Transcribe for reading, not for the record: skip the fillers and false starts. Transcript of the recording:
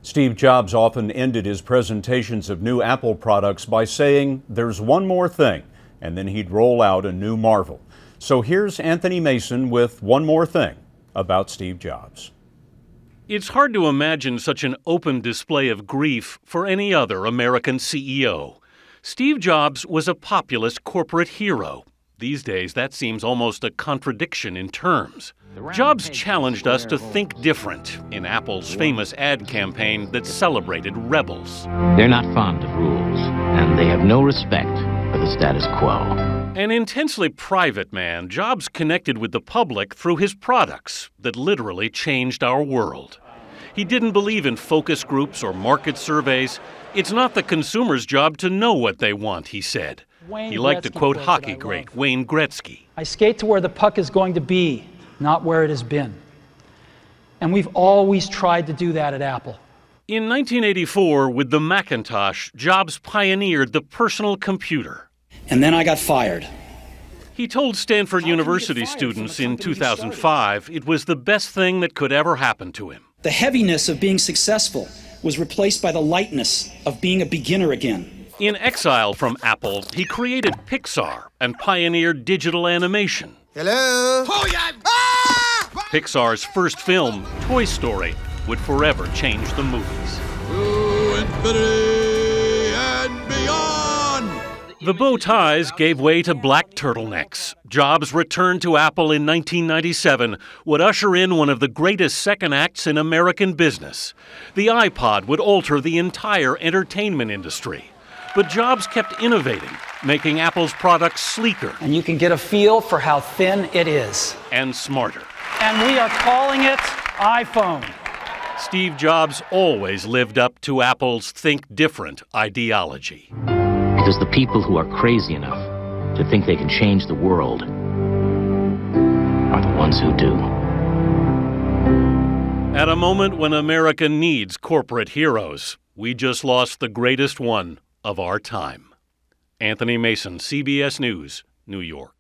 Steve Jobs often ended his presentations of new Apple products by saying, "There's one more thing," and then he'd roll out a new marvel. So here's Anthony Mason with one more thing about Steve Jobs. It's hard to imagine such an open display of grief for any other American CEO. Steve Jobs was a populist corporate hero. These days, that seems almost a contradiction in terms. Jobs challenged us to think different in Apple's famous ad campaign that celebrated rebels. They're not fond of rules, and they have no respect for the status quo. An intensely private man, Jobs connected with the public through his products that literally changed our world. He didn't believe in focus groups or market surveys. It's not the consumer's job to know what they want, he said. He liked to quote hockey great Wayne Gretzky. I skate to where the puck is going to be, not where it has been. And we've always tried to do that at Apple. In 1984, with the Macintosh, Jobs pioneered the personal computer. And then I got fired. He told Stanford University students in 2005 it was the best thing that could ever happen to him. The heaviness of being successful was replaced by the lightness of being a beginner again. In exile from Apple, he created Pixar and pioneered digital animation. Hello? Oh, yeah. Ah! Pixar's first film, Toy Story, would forever change the movies. To infinity and beyond! The bow ties gave way to black turtlenecks. Jobs' return to Apple in 1997 would usher in one of the greatest second acts in American business. The iPod would alter the entire entertainment industry. But Jobs kept innovating, making Apple's products sleeker. And you can get a feel for how thin it is. And smarter. And we are calling it iPhone. Steve Jobs always lived up to Apple's think different ideology. Because the people who are crazy enough to think they can change the world are the ones who do. At a moment when America needs corporate heroes, we just lost the greatest one of our time. Anthony Mason, CBS News, New York.